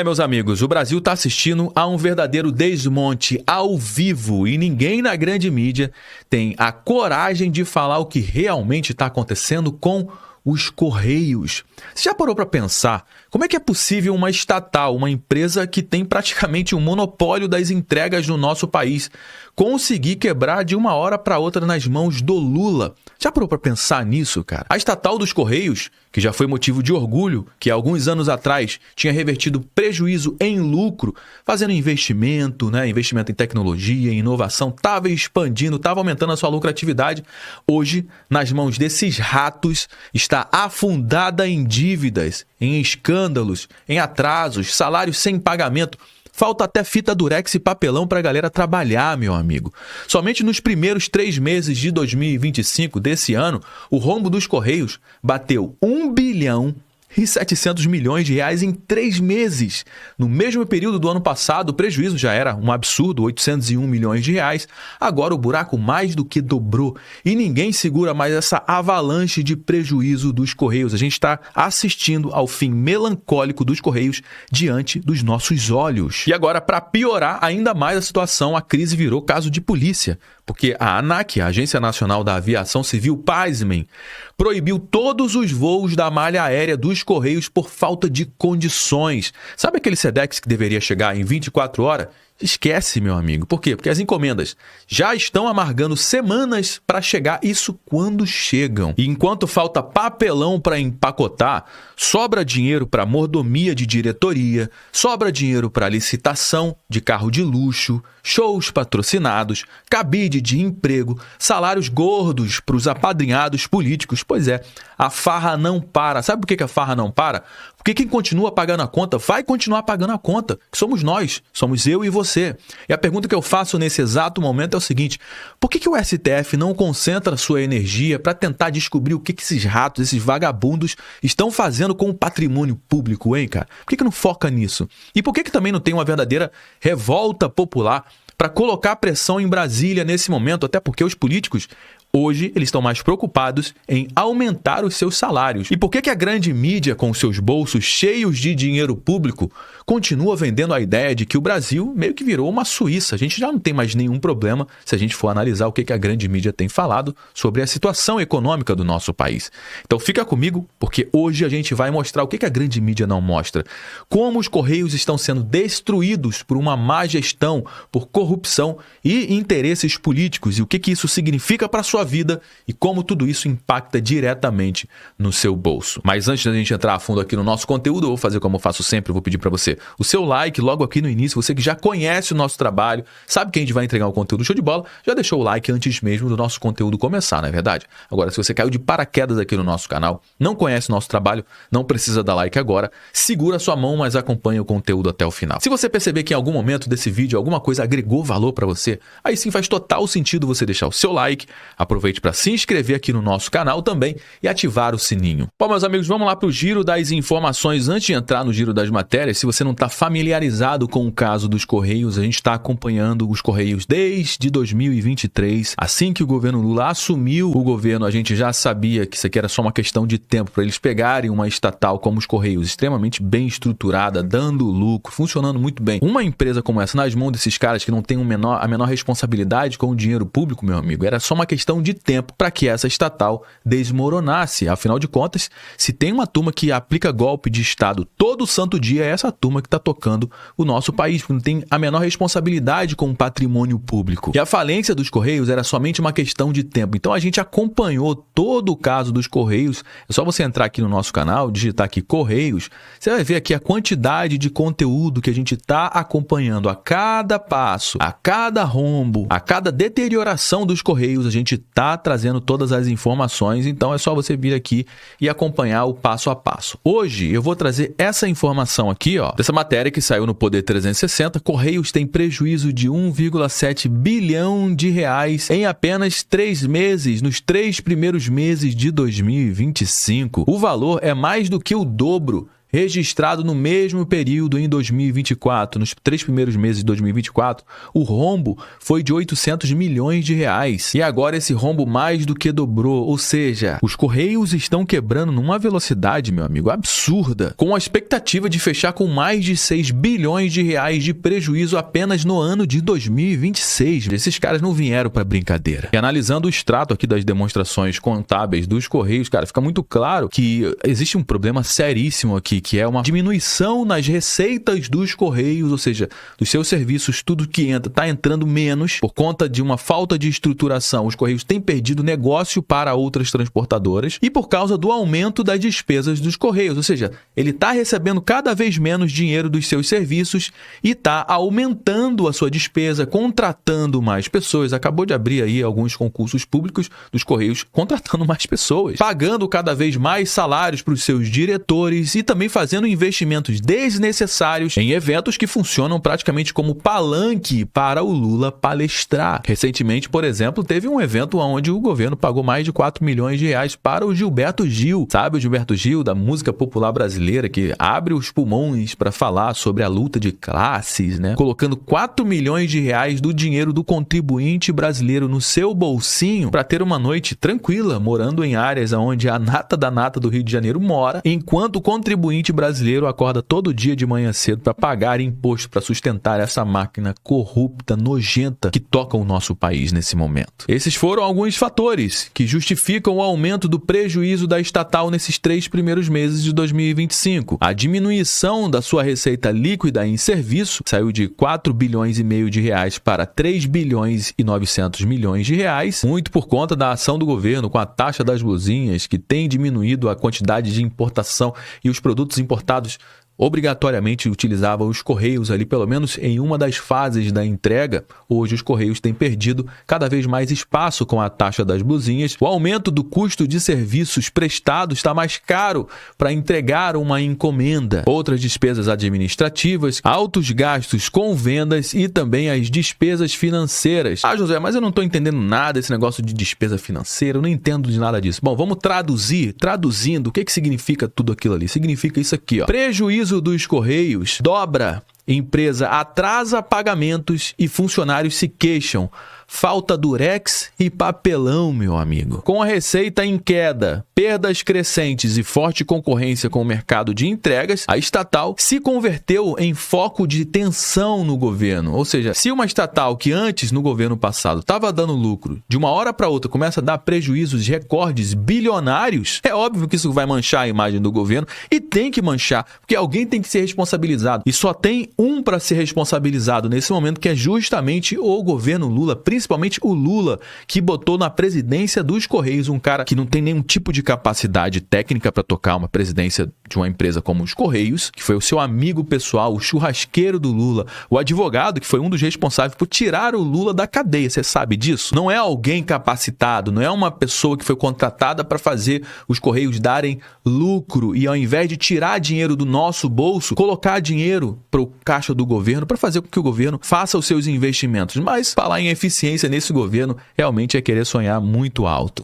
Meus amigos, o Brasil está assistindo a um verdadeiro desmonte ao vivo e ninguém na grande mídia tem a coragem de falar o que realmente está acontecendo com os Correios. Você já parou para pensar como é que é possível uma estatal, uma empresa que tem praticamente um monopólio das entregas no nosso país, conseguir quebrar de uma hora para outra nas mãos do Lula? Já parou para pensar nisso, cara? A estatal dos Correios, que já foi motivo de orgulho, que há alguns anos atrás tinha revertido prejuízo em lucro, fazendo investimento em tecnologia, em inovação, estava expandindo, estava aumentando a sua lucratividade. Hoje, nas mãos desses ratos, está afundada em dívidas, em escândalos, em atrasos, salários sem pagamento. Falta até fita durex e papelão para a galera trabalhar, meu amigo. Somente nos primeiros 3 meses de 2025 desse ano, o rombo dos Correios bateu 1 bilhão e 700 milhões de reais em 3 meses. No mesmo período do ano passado, o prejuízo já era um absurdo, 801 milhões de reais. Agora o buraco mais do que dobrou e ninguém segura mais essa avalanche de prejuízo dos Correios. A gente está assistindo ao fim melancólico dos Correios diante dos nossos olhos. E agora, para piorar ainda mais a situação, a crise virou caso de polícia, porque a ANAC, a Agência Nacional da Aviação Civil, pasmem, proibiu todos os voos da malha aérea dos Correios por falta de condições. Sabe aquele SEDEX que deveria chegar em 24 horas? Esquece, meu amigo. Por quê? Porque as encomendas já estão amargando semanas para chegar, isso quando chegam. E enquanto falta papelão para empacotar, sobra dinheiro para mordomia de diretoria, sobra dinheiro para licitação de carro de luxo, shows patrocinados, cabide de emprego, salários gordos para os apadrinhados políticos. Pois é, a farra não para. Sabe por que a farra não para? Porque quem continua pagando a conta vai continuar pagando a conta, que somos nós, somos eu e você. E a pergunta que eu faço nesse exato momento é o seguinte: por que o STF não concentra sua energia para tentar descobrir o que esses ratos, esses vagabundos estão fazendo com o patrimônio público, hein, cara? Por que não foca nisso? E por que também não tem uma verdadeira revolta popular para colocar pressão em Brasília nesse momento? Até porque os políticos hoje, eles estão mais preocupados em aumentar os seus salários. E por que a grande mídia, com seus bolsos cheios de dinheiro público, continua vendendo a ideia de que o Brasil meio que virou uma Suíça? A gente já não tem mais nenhum problema se a gente for analisar o que a grande mídia tem falado sobre a situação econômica do nosso país. Então fica comigo, porque hoje a gente vai mostrar o que a grande mídia não mostra. Como os Correios estão sendo destruídos por uma má gestão, por corrupção e interesses políticos, e o que isso significa para a sua vida e como tudo isso impacta diretamente no seu bolso. Mas antes da gente entrar a fundo aqui no nosso conteúdo, eu vou fazer como eu faço sempre, eu vou pedir para você o seu like logo aqui no início. Você que já conhece o nosso trabalho, sabe que a gente vai entregar um conteúdo show de bola, já deixou o like antes mesmo do nosso conteúdo começar, não é verdade? Agora, se você caiu de paraquedas aqui no nosso canal, não conhece o nosso trabalho, não precisa dar like agora, segura sua mão, mas acompanha o conteúdo até o final. Se você perceber que em algum momento desse vídeo alguma coisa agregou valor para você, aí sim faz total sentido você deixar o seu like. Aproveite para se inscrever aqui no nosso canal também e ativar o sininho. Bom, meus amigos, vamos lá para o giro das informações. Antes de entrar no giro das matérias, se você não está familiarizado com o caso dos Correios, a gente está acompanhando os Correios desde 2023. Assim que o governo Lula assumiu o governo, a gente já sabia que isso aqui era só uma questão de tempo para eles pegarem uma estatal como os Correios, extremamente bem estruturada, dando lucro, funcionando muito bem. Uma empresa como essa, nas mãos desses caras que não tem a menor responsabilidade com o dinheiro público, meu amigo, era só uma questão de tempo para que essa estatal desmoronasse. Afinal de contas, se tem uma turma que aplica golpe de Estado todo santo dia, é essa turma que está tocando o nosso país, porque não tem a menor responsabilidade com o patrimônio público. E a falência dos Correios era somente uma questão de tempo. Então a gente acompanhou todo o caso dos Correios. É só você entrar aqui no nosso canal, digitar aqui Correios, você vai ver aqui a quantidade de conteúdo que a gente está acompanhando a cada passo, a cada rombo, a cada deterioração dos Correios. A gente está trazendo todas as informações, então é só você vir aqui e acompanhar o passo a passo. Hoje eu vou trazer essa informação aqui, ó, dessa matéria que saiu no Poder 360. Correios tem prejuízo de 1,7 bilhão de reais em apenas 3 meses, nos 3 primeiros meses de 2025. O valor é mais do que o dobro registrado no mesmo período em 2024. Nos 3 primeiros meses de 2024, o rombo foi de 800 milhões de reais. E agora esse rombo mais do que dobrou, ou seja, os Correios estão quebrando numa velocidade, meu amigo, absurda, com a expectativa de fechar com mais de 6 bilhões de reais de prejuízo apenas no ano de 2026. Esses caras não vieram para brincadeira. E analisando o extrato aqui das demonstrações contábeis dos Correios, cara, fica muito claro que existe um problema seríssimo aqui, que é uma diminuição nas receitas dos Correios, ou seja, dos seus serviços, tudo que entra está entrando menos por conta de uma falta de estruturação. Os Correios têm perdido negócio para outras transportadoras e por causa do aumento das despesas dos Correios, ou seja, ele está recebendo cada vez menos dinheiro dos seus serviços e está aumentando a sua despesa, contratando mais pessoas. Acabou de abrir aí alguns concursos públicos dos Correios contratando mais pessoas, pagando cada vez mais salários para os seus diretores e também fazendo investimentos desnecessários em eventos que funcionam praticamente como palanque para o Lula palestrar. Recentemente, por exemplo, teve um evento onde o governo pagou mais de 4 milhões de reais para o Gilberto Gil. Sabe o Gilberto Gil, da música popular brasileira, que abre os pulmões para falar sobre a luta de classes, né? Colocando 4 milhões de reais do dinheiro do contribuinte brasileiro no seu bolsinho para ter uma noite tranquila, morando em áreas onde a nata da nata do Rio de Janeiro mora, enquanto o contribuinte brasileiro acorda todo dia de manhã cedo para pagar imposto para sustentar essa máquina corrupta, nojenta que toca o nosso país nesse momento. Esses foram alguns fatores que justificam o aumento do prejuízo da estatal nesses 3 primeiros meses de 2025. A diminuição da sua receita líquida em serviço saiu de 4 bilhões e meio de reais para 3 bilhões e 900 milhões de reais, muito por conta da ação do governo com a taxa das blusinhas, que tem diminuído a quantidade de importação e os produtos importados obrigatoriamente utilizavam os Correios ali, pelo menos em uma das fases da entrega. Hoje os Correios têm perdido cada vez mais espaço com a taxa das blusinhas. O aumento do custo de serviços prestados está mais caro para entregar uma encomenda. Outras despesas administrativas, altos gastos com vendas e também as despesas financeiras. Ah, José, mas eu não estou entendendo nada desse negócio de despesa financeira, eu não entendo de nada disso. Bom, vamos traduzir. Traduzindo, o que significa tudo aquilo ali? Significa isso aqui, ó. Prejuízo dos Correios dobra, empresa atrasa pagamentos e funcionários se queixam. Falta durex e papelão, meu amigo. Com a receita em queda, perdas crescentes e forte concorrência com o mercado de entregas, a estatal se converteu em foco de tensão no governo. Ou seja, se uma estatal que antes, no governo passado, estava dando lucro, de uma hora para outra começa a dar prejuízos recordes bilionários, é óbvio que isso vai manchar a imagem do governo e tem que manchar, porque alguém tem que ser responsabilizado. E só tem um para ser responsabilizado nesse momento, que é justamente o governo Lula, principalmente o Lula, que botou na presidência dos Correios um cara que não tem nenhum tipo de capacidade técnica para tocar uma presidência de uma empresa como os Correios, que foi o seu amigo pessoal, o churrasqueiro do Lula, o advogado que foi um dos responsáveis por tirar o Lula da cadeia. Você sabe disso? Não é alguém capacitado, não é uma pessoa que foi contratada para fazer os Correios darem lucro e, ao invés de tirar dinheiro do nosso bolso, colocar dinheiro para o caixa do governo para fazer com que o governo faça os seus investimentos. Mas falar em eficiência nesse governo realmente é querer sonhar muito alto.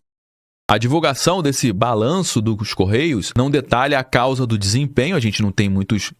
A divulgação desse balanço dos Correios não detalha a causa do desempenho, a gente não tem muitos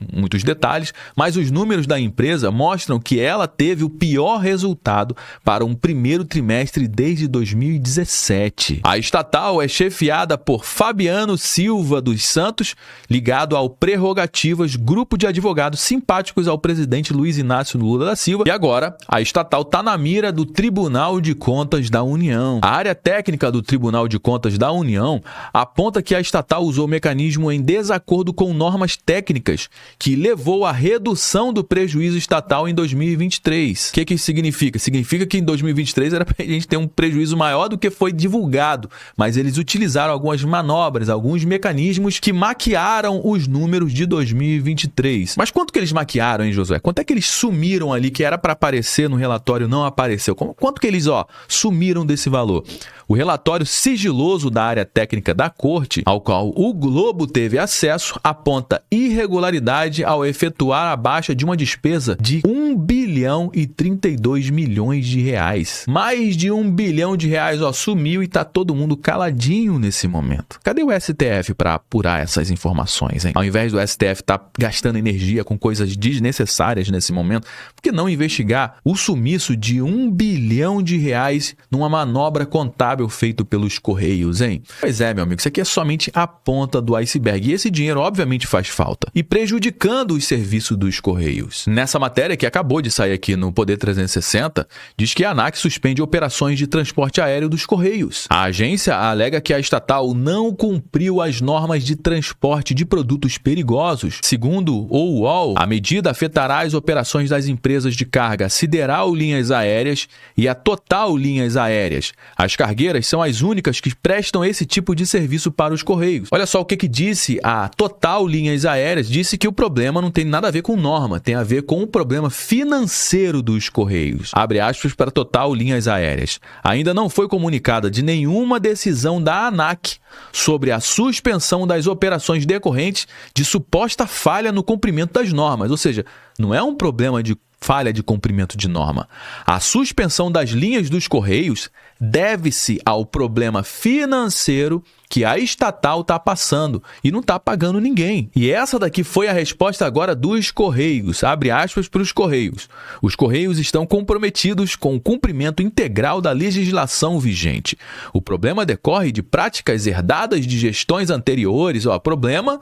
detalhes, mas os números da empresa mostram que ela teve o pior resultado para um primeiro trimestre desde 2017. A estatal é chefiada por Fabiano Silva dos Santos, ligado ao Prerrogativas, grupo de advogados simpáticos ao presidente Luiz Inácio Lula da Silva, e agora a estatal está na mira do Tribunal de Contas da União. A área técnica do Tribunal de Contas da União aponta que a estatal usou o mecanismo em desacordo com normas técnicas, que levou à redução do prejuízo estatal em 2023. O que isso significa? Significa que em 2023 era para a gente ter um prejuízo maior do que foi divulgado, mas eles utilizaram algumas manobras, alguns mecanismos que maquiaram os números de 2023. Mas quanto que eles maquiaram, hein, Josué? Quanto é que eles sumiram ali, que era para aparecer no relatório, não apareceu? Quanto que eles sumiram desse valor? O relatório sigiloso sigiloso da área técnica da corte, ao qual o Globo teve acesso, aponta irregularidade ao efetuar a baixa de uma despesa de 1 bilhão e 32 milhões de reais. Mais de 1 bilhão de reais, ó, sumiu e tá todo mundo caladinho nesse momento. Cadê o STF para apurar essas informações, hein? Ao invés do STF tá gastando energia com coisas desnecessárias nesse momento, por que não investigar o sumiço de 1 bilhão de reais numa manobra contábil feita pelos Correios, hein? Pois é, meu amigo, isso aqui é somente a ponta do iceberg. E esse dinheiro, obviamente, faz falta. E prejudicando os serviços dos Correios. Nessa matéria que acabou de sair aqui no Poder 360, diz que a ANAC suspende operações de transporte aéreo dos Correios. A agência alega que a estatal não cumpriu as normas de transporte de produtos perigosos. Segundo o UOL, a medida afetará as operações das empresas de carga Sideral Linhas Aéreas e a Total Linhas Aéreas. As cargueiras são as únicas que prestam esse tipo de serviço para os Correios. Olha só o que disse a Total Linhas Aéreas. Disse que o problema não tem nada a ver com norma, tem a ver com o problema financeiro dos Correios. Abre aspas para Total Linhas Aéreas. Ainda não foi comunicada de nenhuma decisão da ANAC sobre a suspensão das operações decorrentes de suposta falha no cumprimento das normas. Ou seja, não é um problema de falha de cumprimento de norma. A suspensão das linhas dos Correios deve-se ao problema financeiro que a estatal está passando e não está pagando ninguém. E essa daqui foi a resposta agora dos Correios. Abre aspas para os Correios. Os Correios estão comprometidos com o cumprimento integral da legislação vigente. O problema decorre de práticas herdadas de gestões anteriores. Ó, problema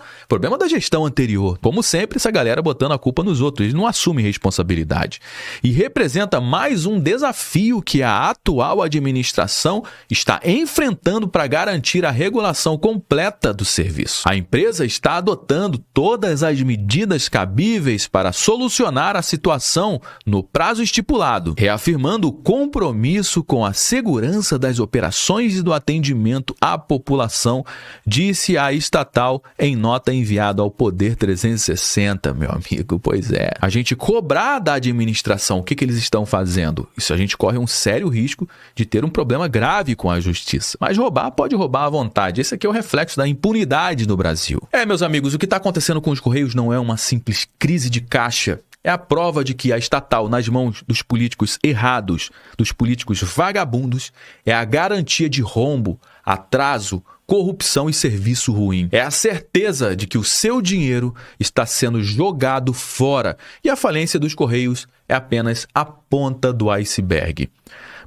da gestão anterior. Como sempre, essa galera botando a culpa nos outros. Eles não assumem responsabilidade. E representa mais um desafio que a atual administração está enfrentando para garantir a regulação completa do serviço. A empresa está adotando todas as medidas cabíveis para solucionar a situação no prazo estipulado, reafirmando o compromisso com a segurança das operações e do atendimento à população, disse a estatal em nota enviada ao Poder 360, meu amigo. Pois é. A gente cobrar da administração o que eles estão fazendo, isso a gente corre um sério risco de ter um problema grave com a justiça. Mas roubar pode roubar à vontade. Esse aqui é o reflexo da impunidade no Brasil. Meus amigos, o que está acontecendo com os Correios não é uma simples crise de caixa. É a prova de que a estatal, nas mãos dos políticos errados, dos políticos vagabundos, é a garantia de rombo, atraso, corrupção e serviço ruim. É a certeza de que o seu dinheiro está sendo jogado fora. E a falência dos Correios é apenas a ponta do iceberg.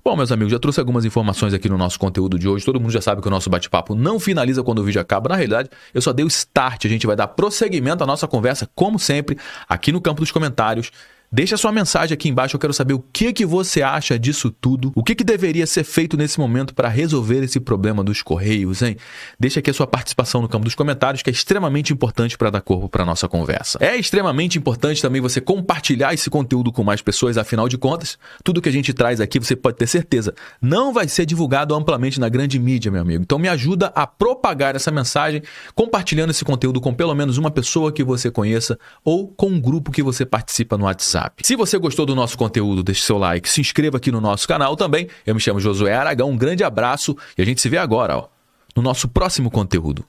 Bom, meus amigos, já trouxe algumas informações aqui no nosso conteúdo de hoje. Todo mundo já sabe que o nosso bate-papo não finaliza quando o vídeo acaba. Na realidade, eu só dei o start. A gente vai dar prosseguimento à nossa conversa, como sempre, aqui no campo dos comentários. Deixa sua mensagem aqui embaixo, eu quero saber o que você acha disso tudo, o que deveria ser feito nesse momento para resolver esse problema dos Correios, hein? Deixa aqui a sua participação no campo dos comentários, que é extremamente importante para dar corpo para a nossa conversa. É extremamente importante também você compartilhar esse conteúdo com mais pessoas, afinal de contas, tudo que a gente traz aqui, você pode ter certeza, não vai ser divulgado amplamente na grande mídia, meu amigo. Então me ajuda a propagar essa mensagem, compartilhando esse conteúdo com pelo menos uma pessoa que você conheça ou com um grupo que você participa no WhatsApp. Se você gostou do nosso conteúdo, deixe seu like, se inscreva aqui no nosso canal também. Eu me chamo Josué Aragão, um grande abraço e a gente se vê agora, no nosso próximo conteúdo.